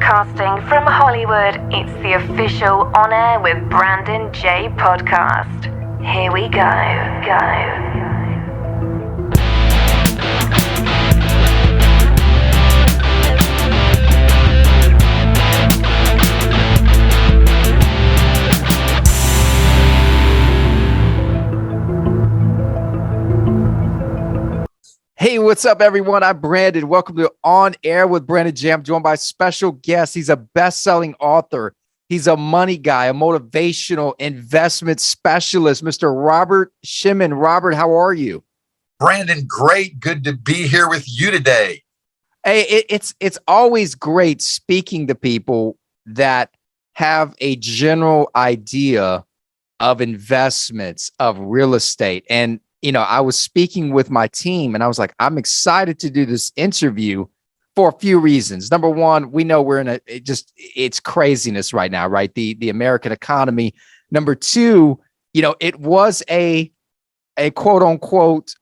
Broadcasting from Hollywood, it's the official On Air with Brandon J podcast. Here we go. Hey, what's up, everyone? I'm Brandon. Welcome to On Air with Brandon J. I'm joined by a special guest. He's a best-selling author. He's a money guy, a motivational investment specialist, Mr. Robert Shemin. Robert, how are you? Brandon, great. Good to be here with you today. Hey, it's always great speaking to people that have a general idea of investments, of real estate. And I was speaking with my team and I was like, I'm excited to do this interview for a few reasons. Number one, we know we're in it's craziness right now, right? The American economy. Number two, it was a quote unquote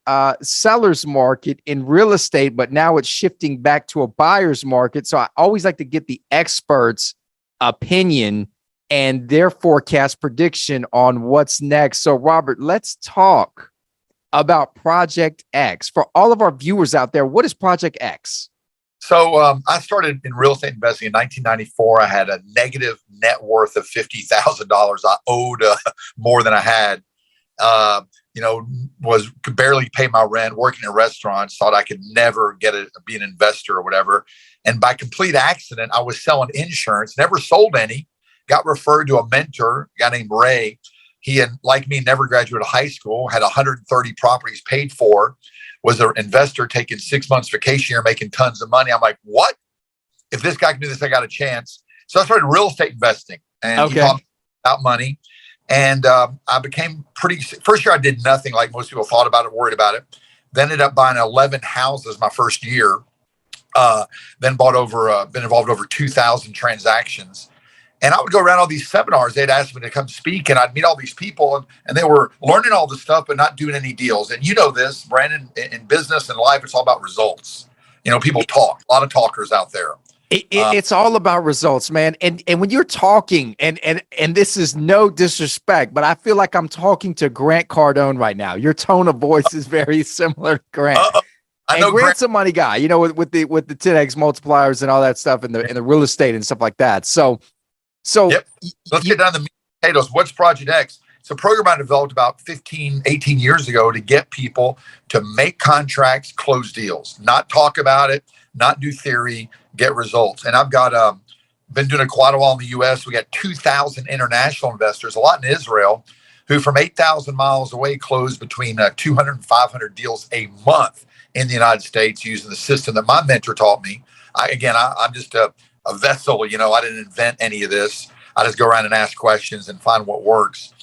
seller's market in real estate, but now it's shifting back to a buyer's market. So I always like to get the experts' opinion and their forecast prediction on what's next. So Robert, let's talk about Project X. For all of our viewers out there, what is Project X? So I started in real estate investing in 1994. I had a negative net worth of $50,000. I owed more than I had. Could barely pay my rent, working in restaurants, thought I could never be an investor or whatever. And by complete accident, I was selling insurance, never sold any, got referred to a mentor, a guy named Ray. He had, like me, never graduated high school, had 130 properties paid for, was an investor taking 6 months vacation here, making tons of money. I'm like, what? If this guy can do this, I got a chance. So I started real estate investing, and he taught me about money. And I became first year I did nothing like most people thought about it, worried about it. Then ended up buying 11 houses my first year. Then been involved in over 2,000 transactions. And I would go around all these seminars. They'd ask me to come speak, and I'd meet all these people, and they were learning all this stuff, but not doing any deals. And you know this, Brandon, in business and life, it's all about results. People talk, a lot of talkers out there. It's all about results, man. And when you're talking, and this is no disrespect, but I feel like I'm talking to Grant Cardone right now. Your tone of voice is very similar to Grant. I know Grant's a money guy, with the 10x multipliers and all that stuff, and the real estate and stuff like that. So yep. Let's get down to the meat and potatoes. What's Project X? It's a program I developed about 15, 18 years ago to get people to make contracts, close deals, not talk about it, not do theory, get results. And I've got been doing it quite a while in the U.S. We got 2,000 international investors, a lot in Israel, who from 8,000 miles away close between 200 and 500 deals a month in the United States using the system that my mentor taught me. I'm just a vessel, I didn't invent any of this. I just go around and ask questions and find what works.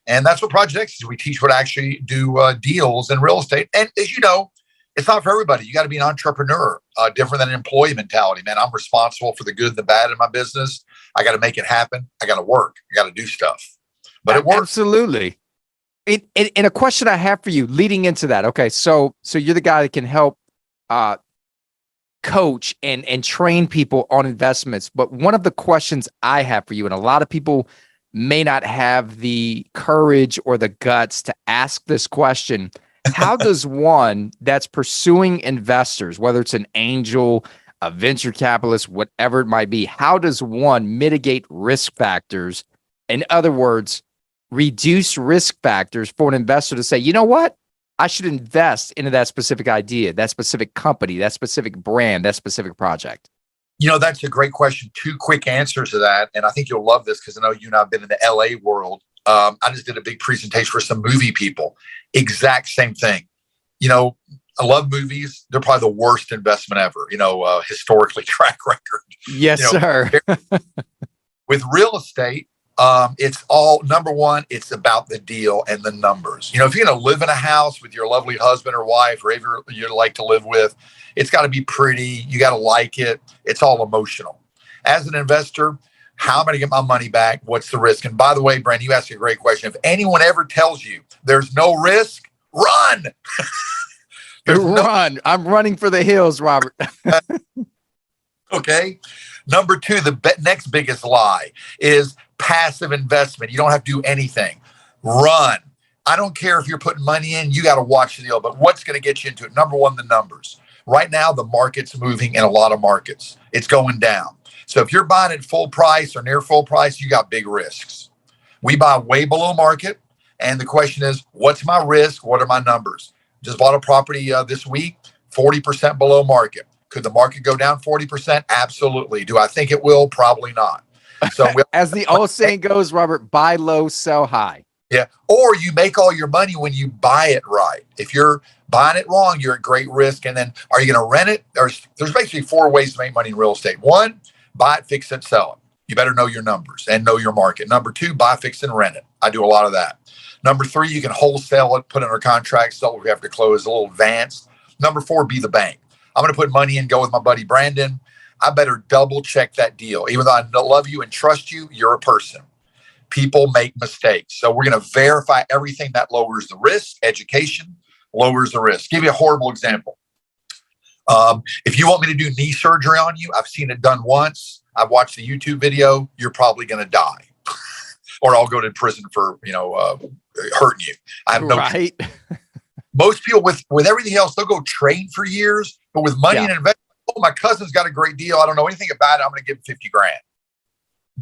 And that's what Project X is. We teach what to actually do deals in real estate. And as you know, it's not for everybody. You got to be an entrepreneur, different than an employee mentality, man. I'm responsible for the good and the bad in my business. I got to make it happen. I got to work. I got to do stuff. But it works. Absolutely. And a question I have for you leading into that. Okay. So you're the guy that can help coach and train people on investments. But one of the questions I have for you, and a lot of people may not have the courage or the guts to ask this question, how does one that's pursuing investors, whether it's an angel, a venture capitalist, whatever it might be, how does one mitigate risk factors? In other words, reduce risk factors for an investor to say, you know what? I should invest into that specific idea, that specific company, that specific brand, that specific project. That's a great question. Two quick answers to that. And I think you'll love this because I know you and I have been in the LA world. I just did a big presentation for some movie people. Exact same thing. I love movies. They're probably the worst investment ever, historically track record. Yes, sir. With real estate, it's all, number one, it's about the deal and the numbers. If you're going to live in a house with your lovely husband or wife, or whoever you like to live with, it's got to be pretty. You got to like it. It's all emotional. As an investor, how am I going to get my money back? What's the risk? And by the way, Brandon, you asked a great question. If anyone ever tells you there's no risk, run. Run. I'm running for the hills, Robert. Okay. Number two, the next biggest lie is passive investment. You don't have to do anything. Run. I don't care if you're putting money in, you got to watch the deal. But what's going to get you into it? Number one, the numbers. Right now, the market's moving in a lot of markets. It's going down. So if you're buying at full price or near full price, you got big risks. We buy way below market. And the question is, what's my risk? What are my numbers? Just bought a property this week, 40% below market. Could the market go down 40%? Absolutely. Do I think it will? Probably not. So as the old saying goes, Robert, buy low, sell high. Yeah. Or you make all your money when you buy it right. If you're buying it wrong, you're at great risk. And then are you going to rent it? There's basically four ways to make money in real estate. One, buy it, fix it, sell it. You better know your numbers and know your market. Number two, buy, fix, and rent it. I do a lot of that. Number three, you can wholesale it, put it under contract, sell it. We have to close a little advanced. Number four, be the bank. I'm going to put money in, go with my buddy Brandon. I better double check that deal. Even though I love you and trust you, you're a person. People make mistakes. So we're going to verify everything that lowers the risk. Education lowers the risk. Give you a horrible example. If you want me to do knee surgery on you, I've seen it done once. I've watched the YouTube video. You're probably going to die. Or I'll go to prison for, hurting you. I have no right. Most people with everything else, they'll go train for years, but with money and investment, oh, my cousin's got a great deal. I don't know anything about it. I'm going to give him 50 grand.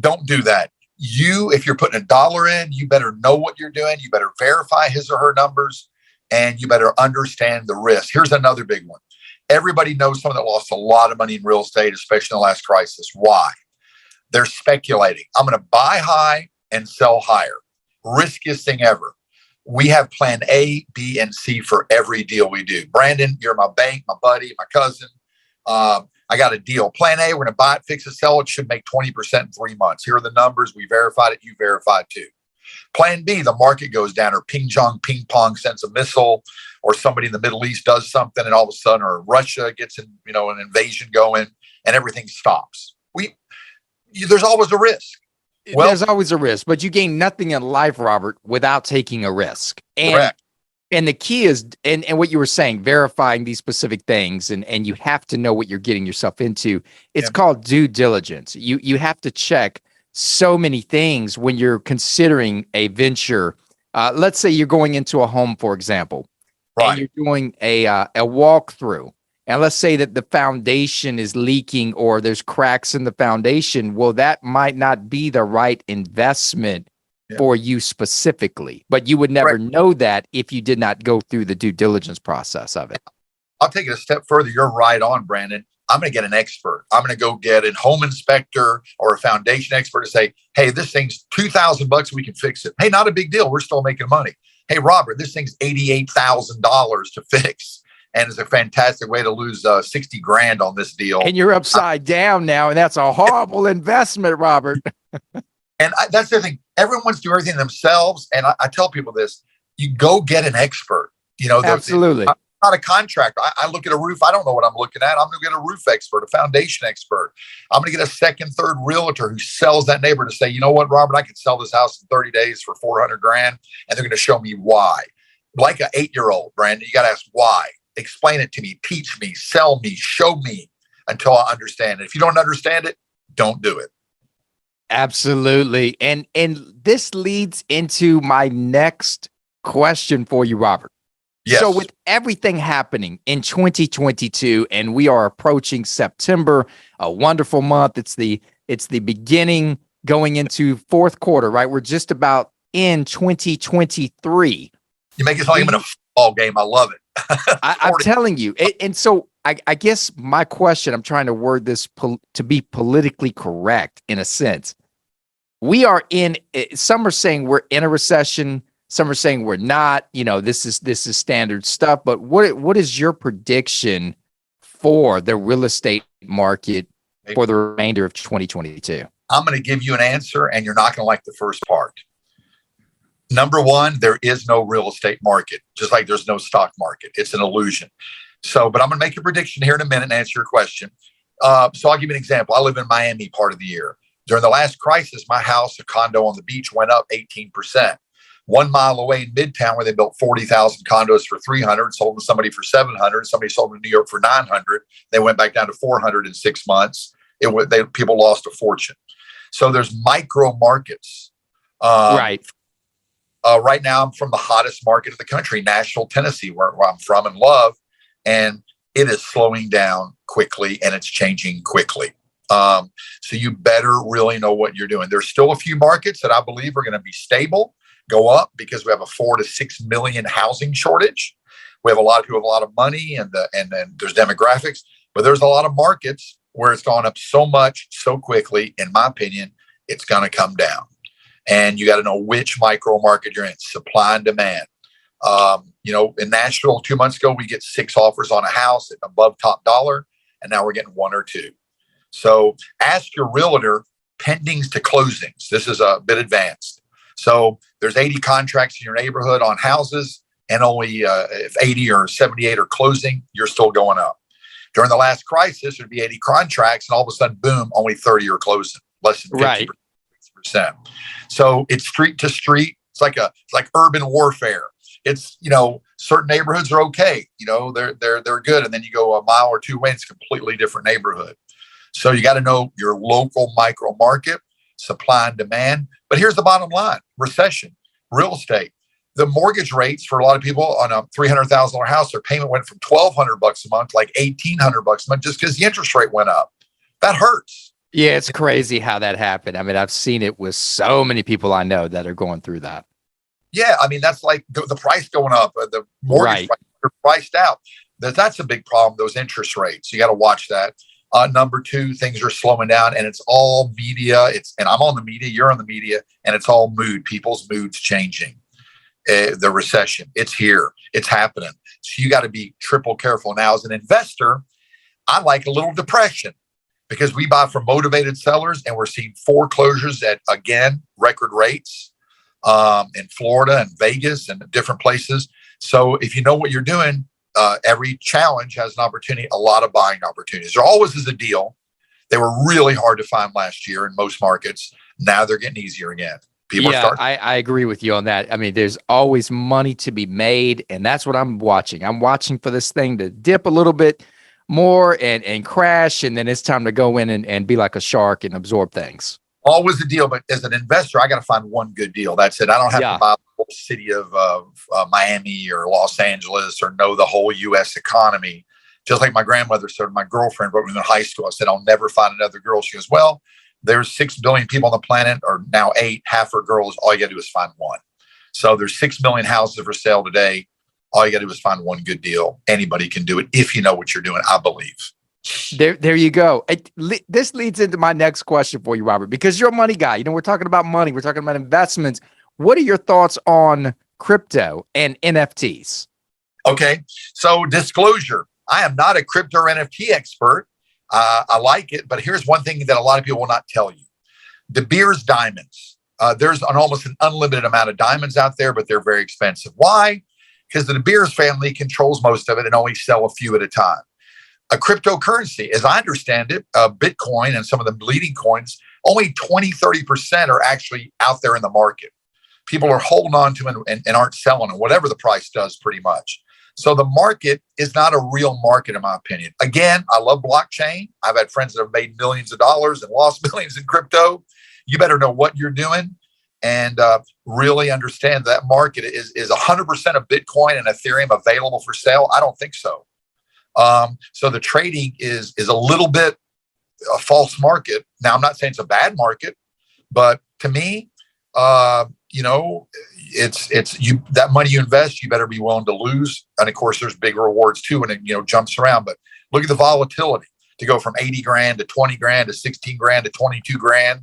Don't do that. If you're putting $1 in, you better know what you're doing. You better verify his or her numbers, and you better understand the risk. Here's another big one. Everybody knows someone that lost a lot of money in real estate, especially in the last crisis. Why? They're speculating. I'm going to buy high and sell higher. Riskiest thing ever. We have plan A, B, and C for every deal we do. Brandon, you're my bank, my buddy, my cousin. I got a deal. Plan A, we're going to buy it, fix it, sell it. Should make 20% in 3 months. Here are the numbers. We verified it. You verified too. Plan B, the market goes down, or ping pong sends a missile, or somebody in the Middle East does something, and all of a sudden, or Russia gets an invasion going, and everything stops. There's always a risk. Well, there's always a risk, but you gain nothing in life, Robert, without taking a risk. Correct. And the key is, and what you were saying, verifying these specific things, and you have to know what you're getting yourself into. It's called due diligence. You have to check so many things when you're considering a venture. Let's say you're going into a home, for example, and you're doing a walkthrough. And let's say that the foundation is leaking or there's cracks in the foundation. Well, that might not be the right investment for you specifically, but you would never know that if you did not go through the due diligence process of it. I'll take it a step further. You're right on, Brandon. I'm going to get an expert. I'm going to go get a home inspector or a foundation expert to say, hey, this thing's $2,000. We can fix it. Hey, not a big deal. We're still making money. Hey, Robert, this thing's $88,000 to fix. And it's a fantastic way to lose 60 grand on this deal. And you're upside down now, and that's a horrible investment, Robert. And that's the thing. Everyone wants to do everything themselves. And I tell people this: you go get an expert. Absolutely. I'm not a contractor. I look at a roof. I don't know what I'm looking at. I'm going to get a roof expert, a foundation expert. I'm going to get a second, third realtor who sells that neighbor to say, you know what, Robert, I can sell this house in 30 days for 400 grand. And they're going to show me why. Like an 8-year-old, Brandon, you got to ask why. Explain it to me, teach me, sell me, show me until I understand it. If you don't understand it, don't do it. Absolutely. And this leads into my next question for you, Robert. Yes. So with everything happening in 2022, and we are approaching September, a wonderful month. It's the beginning going into fourth quarter, right? We're just about in 2023. You make it like I'm in a football game. I love it. I'm telling you. And so I guess my question, I'm trying to word this to be politically correct in a sense. We are some are saying we're in a recession. Some are saying we're not. This is standard stuff. But what is your prediction for the real estate market for the remainder of 2022? I'm going to give you an answer, and you're not going to like the first part. Number one, there is no real estate market, just like there's no stock market. It's an illusion. But I'm going to make a prediction here in a minute and answer your question. So I'll give you an example. I live in Miami part of the year. During the last crisis, my house, a condo on the beach, went up 18%. 1 mile away in Midtown, where they built 40,000 condos for 300, sold to somebody for 700. Somebody sold in New York for 900. They went back down to 400 in 6 months. people lost a fortune. So there's micro markets. Right. Right now, I'm from the hottest market in the country, Nashville, Tennessee, where I'm from and love, and it is slowing down quickly and it's changing quickly. So you better really know what you're doing. There's still a few markets that I believe are going to be stable, go up, because we have a 4 to 6 million housing shortage. We have a lot of people with a lot of money, and then there's demographics, but there's a lot of markets where it's gone up so much so quickly. In my opinion, it's going to come down. And you got to know which micro market you're in, supply and demand. In Nashville 2 months ago, we get 6 offers on a house at above top dollar, and now we're getting 1 or 2. So ask your realtor pendings to closings. This is a bit advanced. So there's 80 contracts in your neighborhood on houses, and only if 80 or 78 are closing, you're still going up. During the last crisis, there'd be 80 contracts, and all of a sudden, boom, only 30 are closing, less than 50%. Right. So it's street to street. It's like urban warfare. It's, certain neighborhoods are okay. They're good. And then you go a mile or 2 away, it's a completely different neighborhood. So you got to know your local micro market, supply and demand. But here's the bottom line: recession, real estate. The mortgage rates for a lot of people on a $300,000 house, their payment went from $1,200 a month, like $1,800 a month, just because the interest rate went up. That hurts. Yeah, it's crazy how that happened. I mean, I've seen it with so many people I know that are going through that. Yeah, I mean, that's like the price going up, the mortgage price, they're priced out. That's a big problem, those interest rates. You got to watch that. Number 2, things are slowing down, and it's all media. And I'm on the media, you're on the media, and it's all mood. People's moods changing. The recession, it's here, it's happening. So you got to be triple careful. Now, as an investor, I like a little depression, because we buy from motivated sellers, and we're seeing foreclosures at, again, record rates in Florida and Vegas and different places. So if you know what you're doing, every challenge has an opportunity, a lot of buying opportunities. There always is a deal. They were really hard to find last year in most markets. Now they're getting easier again. I agree with you on that. I mean, there's always money to be made, and that's what I'm watching. I'm watching for this thing to dip a little bit more and crash, and then it's time to go in and be like a shark and absorb things. Always a deal, but as an investor, I got to find one good deal. That's it. I don't have to buy the whole city of Miami or Los Angeles or know the whole U.S. economy. Just like my grandmother said, my girlfriend wrote me in high school. I said, I'll never find another girl. She goes, well, there's 6 billion people on the planet, or now 8, half are girls. All you got to do is find one. So there's 6 million houses for sale today. All you got to do is find one good deal. Anybody can do it if you know what you're doing, I believe. There you go. This leads into my next question for you, Robert, because you're a money guy. We're talking about money. We're talking about investments. What are your thoughts on crypto and NFTs? Okay. So disclosure, I am not a crypto or NFT expert. I like it, but here's one thing that a lot of people will not tell you. De Beers diamonds. There's almost an unlimited amount of diamonds out there, but they're very expensive. Why? Because the De Beers family controls most of it and only sell a few at a time. A cryptocurrency, as I understand it, Bitcoin and some of the leading coins, only 20-30% are actually out there in the market. People are holding on to it and aren't selling it, whatever the price does, pretty much. So the market is not a real market, in my opinion. Again, I love blockchain. I've had friends that have made millions of dollars and lost millions in crypto. You better know what you're doing and really understand that market is 100% of Bitcoin and Ethereum available for sale. I don't think so. So the trading is a little bit a false market. Now, I'm not saying it's a bad market, but to me, it's you, that money you invest, you better be willing to lose. And of course, there's big rewards too, and it jumps around. But look at the volatility to go from 80 grand to 20 grand to 16 grand to 22 grand.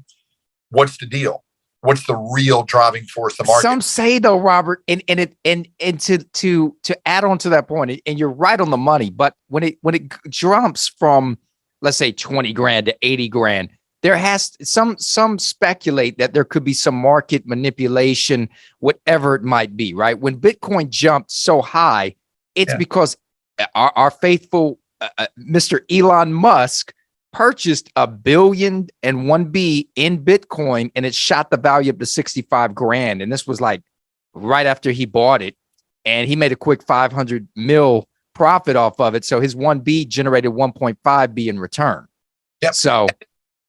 What's the deal? What's the real driving force of the market? Some say though, Robert, and to add on to that point, and you're right on the money, but when it jumps from, let's say, 20 grand to 80 grand, there has some speculate that there could be some market manipulation, whatever it might be, right? When Bitcoin jumped so high, it's because our faithful Mr. Elon Musk purchased $1 billion and $1B in Bitcoin, and it shot the value up to 65 grand. And this was like right after he bought it, and he made a quick 500 mil profit off of it. So his 1B generated 1.5B in return. Yep. So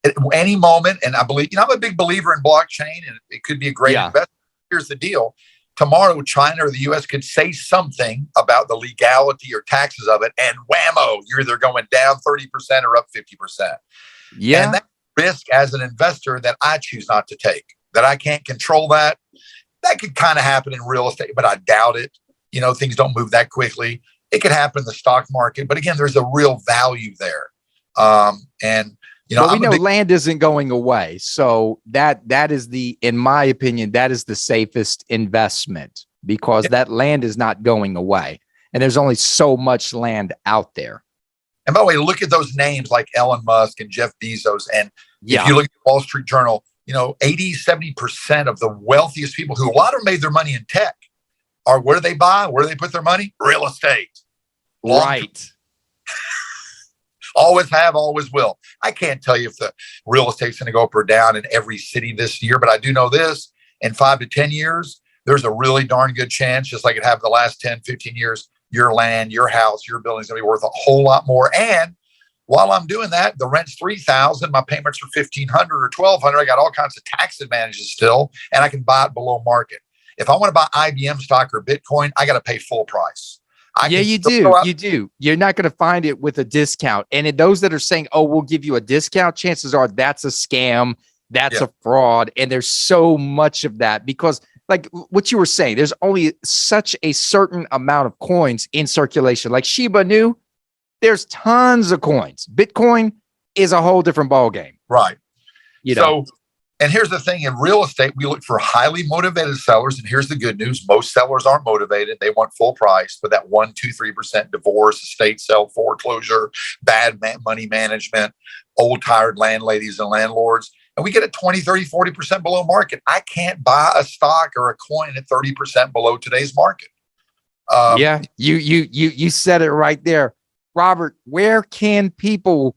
at any moment, and I believe, I'm a big believer in blockchain, and it could be a great investment. Here's the deal. Tomorrow, China or the U.S. could say something about the legality or taxes of it, and whammo, you're either going down 30% or up 50%. Yeah. And that risk as an investor that I choose not to take, that I can't control that. That could kind of happen in real estate, but I doubt it. Things don't move that quickly. It could happen in the stock market, but again, there's a real value there. We know land isn't going away. So that is in my opinion, that is the safest investment, because that land is not going away. And there's only so much land out there. And by the way, look at those names like Elon Musk and Jeff Bezos. And if you look at the Wall Street Journal, 80-70% of the wealthiest people, who a lot of them made their money in tech, are where do they buy? Where do they put their money? Real estate. Right. Always have, always will. I can't tell you if the real estate's going to go up or down in every city this year, but I do know this: in 5 to 10 years, there's a really darn good chance, just like it happened the last 10, 15 years, your land, your house, your building's going to be worth a whole lot more. And while I'm doing that, the rent's $3,000, my payments are $1,500 or $1,200. I got all kinds of tax advantages still, and I can buy it below market. If I want to buy IBM stock or Bitcoin, I got to pay full price. You do. You're not going to find it with a discount. And those that are saying, oh, we'll give you a discount, chances are that's a scam. That's a fraud. And there's so much of that, because like what you were saying, there's only such a certain amount of coins in circulation. Like Shiba Inu, there's tons of coins. Bitcoin is a whole different ballgame. Right. And here's the thing: in real estate, we look for highly motivated sellers. And here's the good news: most sellers aren't motivated. They want full price, but that 1%, 2%, 3% divorce, estate sale, foreclosure, bad money management, old tired landladies and landlords. And we get it 20, 30, 40% below market. I can't buy a stock or a coin at 30% below today's market. You said it right there. Robert, where can people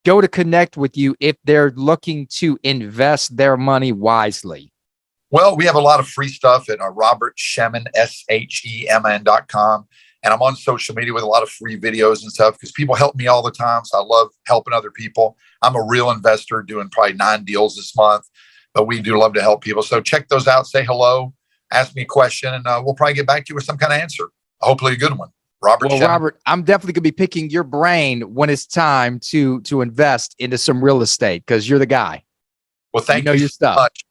go to connect with you if they're looking to invest their money wisely? Well, we have a lot of free stuff at Robert Shemin, SHEMN.com. And I'm on social media with a lot of free videos and stuff, because people help me all the time. So I love helping other people. I'm a real investor, doing probably 9 deals this month, but we do love to help people. So check those out, say hello, ask me a question, and we'll probably get back to you with some kind of answer. Hopefully a good one. Robert, I'm definitely going to be picking your brain when it's time to invest into some real estate, because you're the guy. Well, thank you your stuff. So much.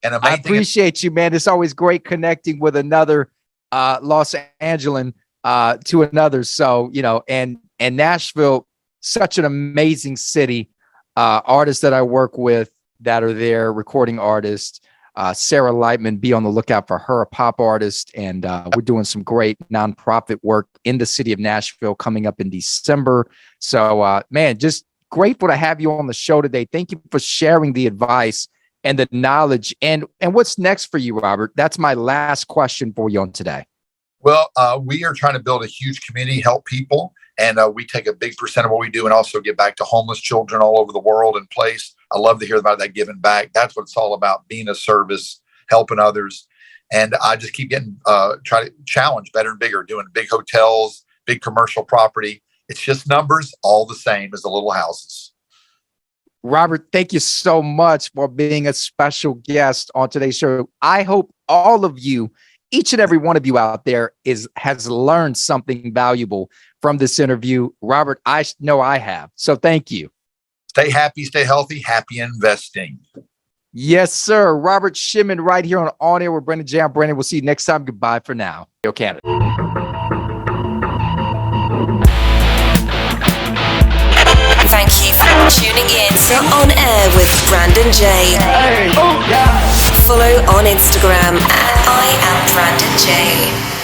And I appreciate you, man. It's always great connecting with another Los Angeles to another. So, and Nashville, such an amazing city. Artists that I work with that are there, recording artists. Sarah Lightman, be on the lookout for her, a pop artist. And we're doing some great nonprofit work in the city of Nashville coming up in December. So, man, just grateful to have you on the show today. Thank you for sharing the advice and the knowledge. And what's next for you, Robert? That's my last question for you on today. Well, we are trying to build a huge community, help people. And we take a big percent of what we do and also give back to homeless children all over the world and place. I love to hear about that giving back. That's what it's all about, being a service, helping others. And I just keep getting, try to challenge better and bigger, doing big hotels, big commercial property. It's just numbers, all the same as the little houses. Robert, thank you so much for being a special guest on today's show. I hope all of you, each and every one of you out there has learned something valuable from this interview. Robert, I know I have. So thank you. Stay happy, stay healthy, happy investing. Yes, sir. Robert Shemin right here on Air with Brandon J. I'm Brandon. We'll see you next time. Goodbye for now. Yo, Canada. Thank you for tuning in to On Air with Brandon J. Hey, oh, yeah. Follow on Instagram at I am Brandon J.